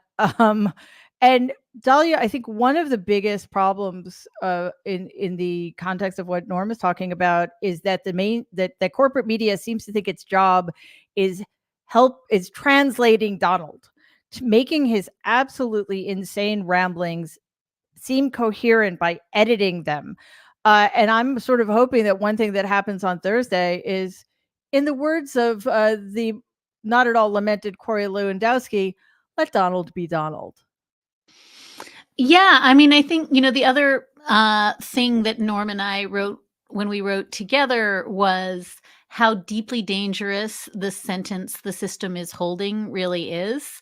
And Dahlia, I think one of the biggest problems in the context of what Norm is talking about is that that corporate media seems to think its job is translating Donald, to making his absolutely insane ramblings seem coherent by editing them. And I'm sort of hoping that one thing that happens on Thursday is, in the words of the not at all lamented Corey Lewandowski, let Donald be Donald. Yeah, I mean, I think, the other thing that Norm and I wrote when we wrote together was how deeply dangerous the sentence "the system is holding" really is,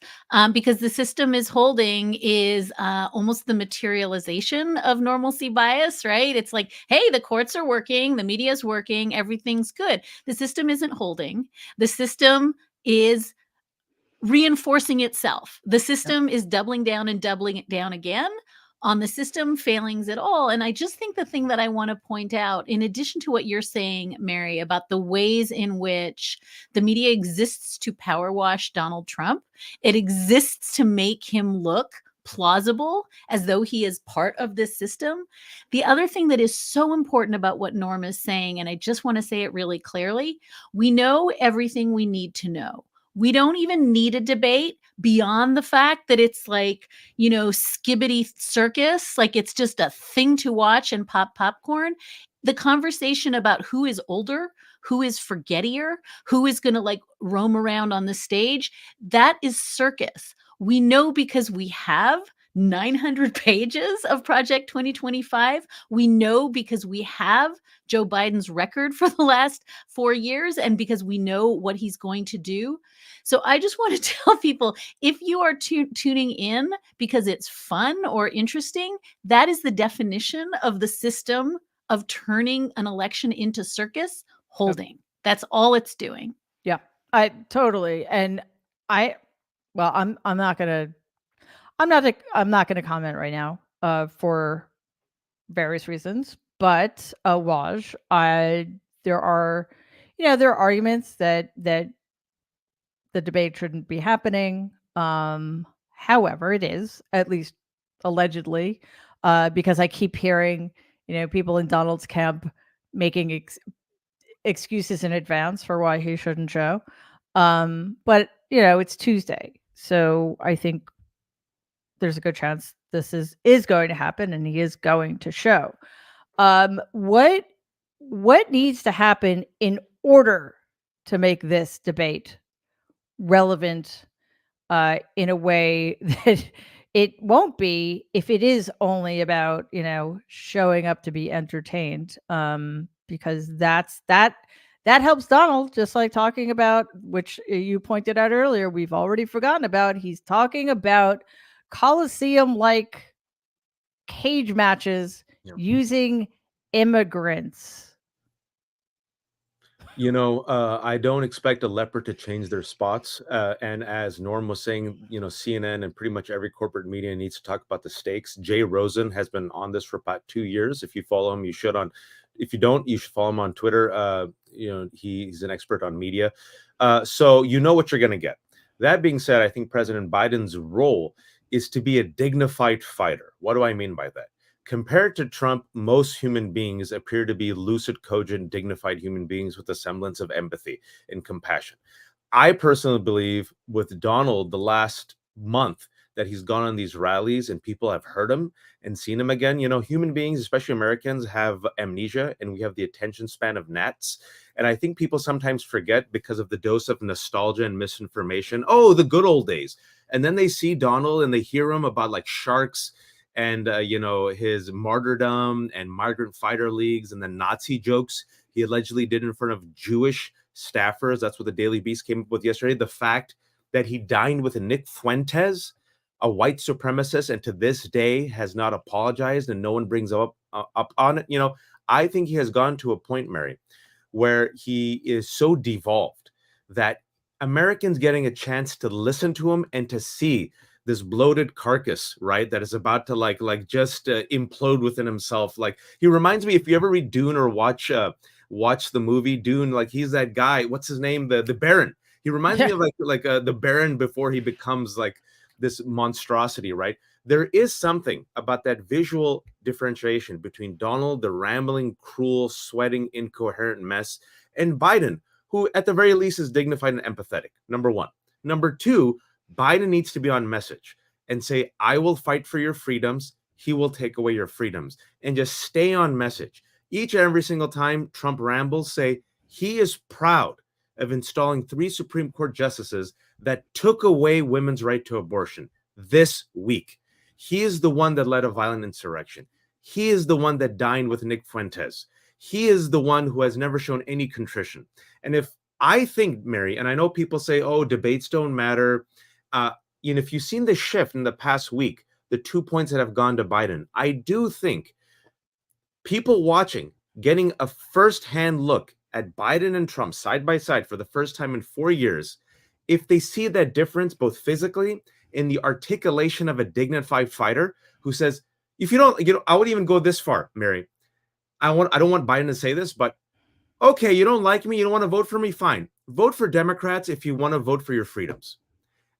because the system is holding is almost the materialization of normalcy bias, right? It's like, hey, the courts are working, the media is working, everything's good. The system isn't holding. The system is reinforcing itself. The system is doubling down and doubling it down again on the system failings at all. And I just think the thing that I want to point out, in addition to what you're saying, Mary, about the ways in which the media exists to power wash Donald Trump, it exists to make him look plausible as though he is part of this system. The other thing that is so important about what Norm is saying, and I just want to say it really clearly, we know everything we need to know. We don't even need a debate beyond the fact that it's like, skibbity circus, like it's just a thing to watch and pop popcorn. The conversation about who is older, who is forgettier, who is going to like roam around on the stage, that is circus. We know because we have 900 pages of Project 2025. We know because we have Joe Biden's record for the last 4 years and because we know what he's going to do. So I just want to tell people, if you are tuning in because it's fun or interesting, that is the definition of the system of turning an election into circus holding. That's all it's doing. Yeah, I totally. And I'm not going to comment right now for various reasons, but Waj, there are arguments that the debate shouldn't be happening. However, it is, at least allegedly, because I keep hearing, people in Donald's camp making excuses in advance for why he shouldn't show. But it's Tuesday, so I think there's a good chance this is going to happen, and he is going to show. What needs to happen in order to make this debate relevant in a way that it won't be if it is only about showing up to be entertained, because that helps Donald, just like talking about, which you pointed out earlier, we've already forgotten about. He's talking about Coliseum like cage matches using immigrants. I don't expect a leopard to change their spots. And as Norm was saying, CNN and pretty much every corporate media needs to talk about the stakes. Jay Rosen has been on this for about 2 years. If you follow him, you should. If you don't, you should follow him on Twitter. He's an expert on media. So you know what you're going to get. That being said, I think President Biden's role is to be a dignified fighter. What do I mean by that? Compared to Trump, most human beings appear to be lucid, cogent, dignified human beings with a semblance of empathy and compassion. I personally believe with Donald the last month that he's gone on these rallies and people have heard him and seen him again. You know, human beings, especially Americans, have amnesia and we have the attention span of gnats. And I think people sometimes forget because of the dose of nostalgia and misinformation. Oh, the good old days. And then they see Donald and they hear him about like sharks and, his martyrdom and migrant fighter leagues and the Nazi jokes he allegedly did in front of Jewish staffers. That's what the Daily Beast came up with yesterday. The fact that he dined with Nick Fuentes, a white supremacist, and to this day has not apologized and no one brings up on it. I think he has gone to a point, Mary, where he is so devolved that Americans getting a chance to listen to him and to see this bloated carcass, right, that is about to just implode within himself. Like, he reminds me, if you ever read Dune or watch the movie Dune, like he's that guy. What's his name? The Baron. He reminds me of the Baron before he becomes like this monstrosity, right? There is something about that visual differentiation between Donald, the rambling, cruel, sweating, incoherent mess, and Biden, who at the very least is dignified and empathetic. Number one. Number two, Biden needs to be on message and say, I will fight for your freedoms. He will take away your freedoms, and just stay on message. Each and every single time Trump rambles, say he is proud of installing 3 Supreme Court justices that took away women's right to abortion this week. He is the one that led a violent insurrection. He is the one that dined with Nick Fuentes. He is the one who has never shown any contrition. And I think, Mary, and I know people say, oh, debates don't matter. If you've seen the shift in the past week, the 2 points that have gone to Biden, I do think people watching, getting a firsthand look at Biden and Trump side by side for the first time in 4 years, if they see that difference, both physically in the articulation of a dignified fighter who says, if you don't, I would even go this far, Mary. I don't want Biden to say this, but okay, you don't like me, you don't want to vote for me, fine. Vote for Democrats if you want to vote for your freedoms.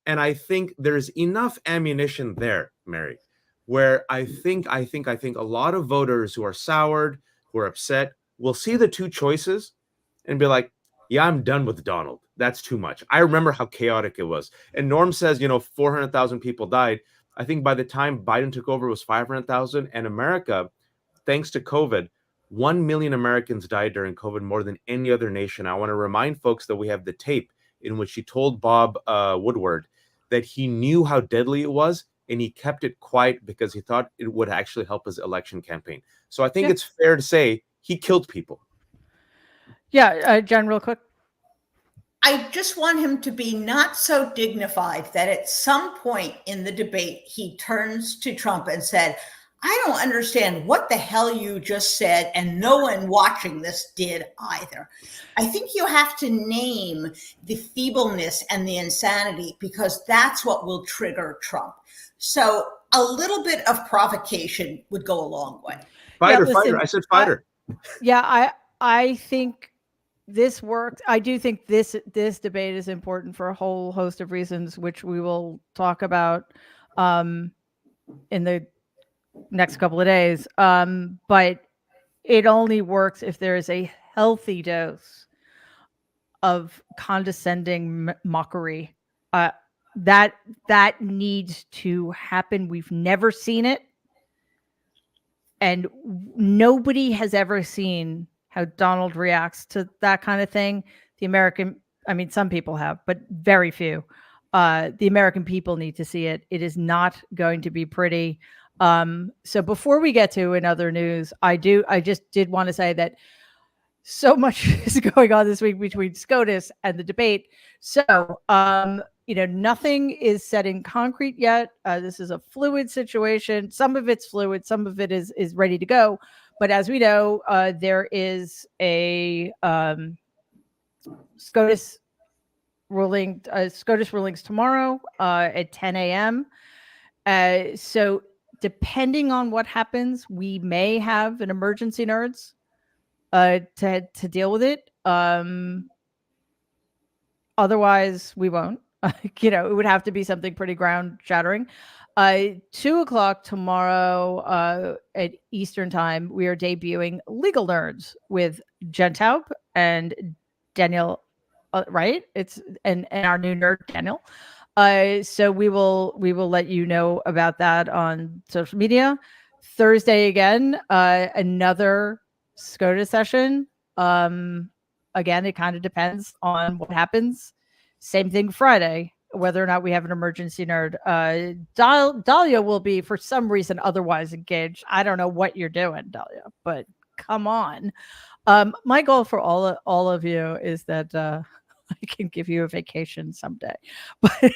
And I think there's enough ammunition there, Mary, where I think a lot of voters who are soured, who are upset, will see the two choices and be like, yeah, I'm done with Donald. That's too much. I remember how chaotic it was. And Norm says, 400,000 people died. I think by the time Biden took over, it was 500,000. And America, thanks to COVID, 1 million Americans died during COVID, more than any other nation. I want to remind folks that we have the tape in which he told Bob Woodward that he knew how deadly it was, and he kept it quiet because he thought it would actually help his election campaign. So I think it's fair to say he killed people. Yeah, Jen, real quick. I just want him to be not so dignified that at some point in the debate, he turns to Trump and said, I don't understand what the hell you just said, and no one watching this did either. I think you have to name the feebleness and the insanity, because that's what will trigger Trump. So a little bit of provocation would go a long way. Fighter. I said fighter. I think this worked. I do think this debate is important for a whole host of reasons, which we will talk about in the next couple of days. But it only works if there is a healthy dose of condescending mockery. That needs to happen. We've never seen it. And nobody has ever seen how Donald reacts to that kind of thing. Some people have, but very few. The American people need to see it. It is not going to be pretty. So before we get to another news, I just did want to say that so much is going on this week between SCOTUS and the debate. So, nothing is set in concrete yet. This is a fluid situation. Some of it's fluid. Some of it is ready to go. But as we know, there is a SCOTUS ruling. SCOTUS rulings tomorrow at 10 a.m. So depending on what happens, we may have an emergency nerds to deal with it. Otherwise, we won't. It would have to be something pretty ground shattering. 2:00 tomorrow at Eastern time, we are debuting Legal Nerds with Jen Taub and Daniel, right? It's and our new nerd Daniel. So we will let you know about that on social media. Thursday again, another SCOTUS session. Again, it kind of depends on what happens. Same thing Friday, whether or not we have an emergency nerd. Dahlia will be, for some reason, otherwise engaged. I don't know what you're doing, Dahlia, but come on. My goal for all of you is that I can give you a vacation someday, but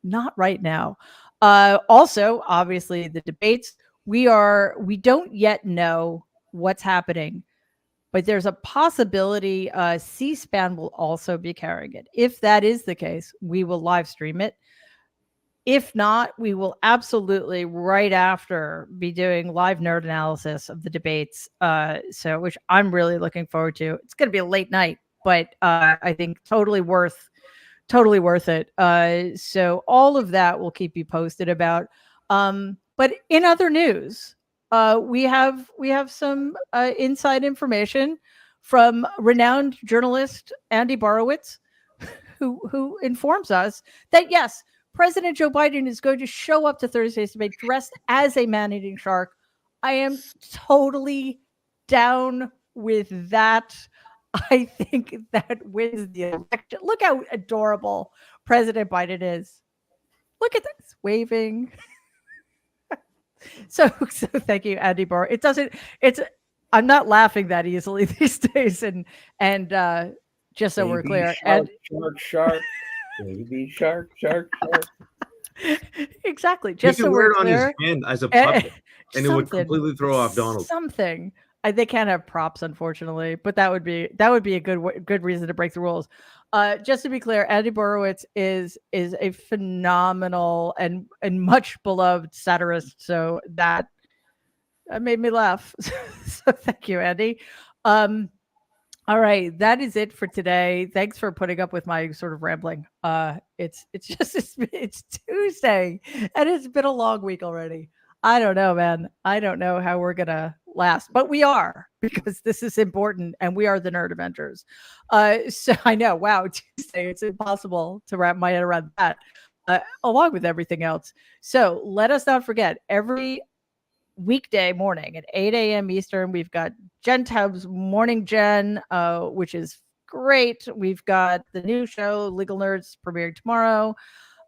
not right now. Also, obviously, the debates. We don't yet know what's happening, but there's a possibility C-SPAN will also be carrying it. If that is the case, we will live stream it. If not, we will absolutely right after be doing live nerd analysis of the debates. Which I'm really looking forward to. It's going to be a late night, but I think totally worth it. So all of that we'll keep you posted about. But in other news, we have some inside information from renowned journalist Andy Borowitz, who informs us that yes, President Joe Biden is going to show up to Thursday's debate dressed as a man-eating shark. I am totally down with that. I think that wins the election. Look how adorable President Biden is. Look at this, waving. So thank you, Andy Barr. I'm not laughing that easily these days. And just so Baby we're clear. Shark. Baby shark. Exactly. You Just can so wear we're it on his clear. hand as a puppet, and it would Something. completely throw off Donald. Something. They can't have props, unfortunately, but that would be a good reason to break the rules. Just to be clear, Andy Borowitz is a phenomenal and much beloved satirist. So that made me laugh. So thank you, Andy. All right, that is it for today. Thanks for putting up with my sort of rambling. It's Tuesday, and it's been a long week already. I don't know, man. I don't know how we're gonna last, but we are, because this is important, and we are the Nerd Avengers. So I know, wow, Tuesday, it's impossible to wrap my head around that, along with everything else. So let us not forget, every weekday morning at 8 a.m. Eastern, we've got Jen Taub's Morning Jen, which is great. We've got the new show, Legal Nerds, premiering tomorrow.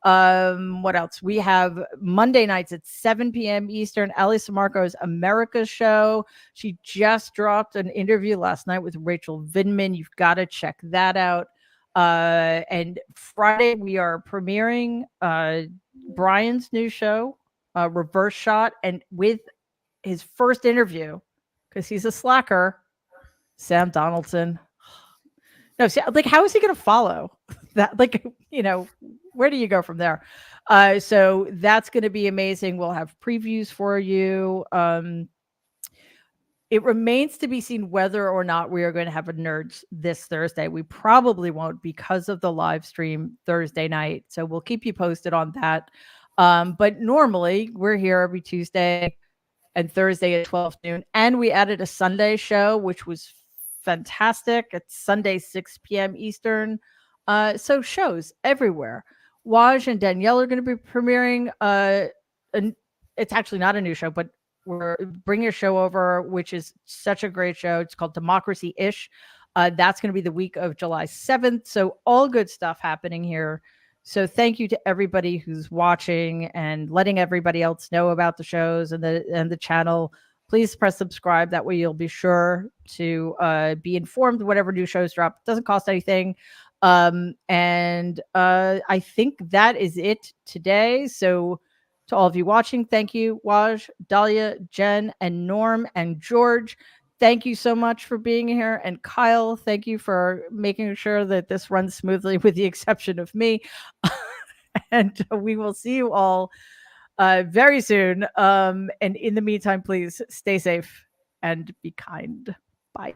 What else? We have Monday nights at 7 p.m. Eastern, Ali Samarco's America's Show. She just dropped an interview last night with Rachel Vindman. You've got to check that out. And Friday, we are premiering Brian's new show, Reverse Shot, and with his first interview, because he's a slacker, Sam Donaldson. No, see, like, how is he going to follow that? Like, where do you go from there? So that's going to be amazing. We'll have previews for you. It remains to be seen whether or not we are going to have a Nerds this Thursday. We probably won't, because of the live stream Thursday night. So we'll keep you posted on that. But normally we're here every Tuesday and Thursday at 12 noon. And we added a Sunday show, which was fantastic. It's Sunday, 6 p.m. Eastern. So shows everywhere. Waj and Danielle are going to be premiering. It's actually not a new show, but we're bringing a show over, which is such a great show. It's called Democracy-ish. That's going to be the week of July 7th. So all good stuff happening here. So thank you to everybody who's watching and letting everybody else know about the shows and the channel. Please press subscribe. That way you'll be sure to be informed whatever new shows drop. It doesn't cost anything. And I think that is it today. So to all of you watching, thank you, Waj, Dahlia, Jen, and Norm, and George. Thank you so much for being here. And Kyle, thank you for making sure that this runs smoothly, with the exception of me. And we will see you all very soon. And in the meantime, please stay safe and be kind. Bye.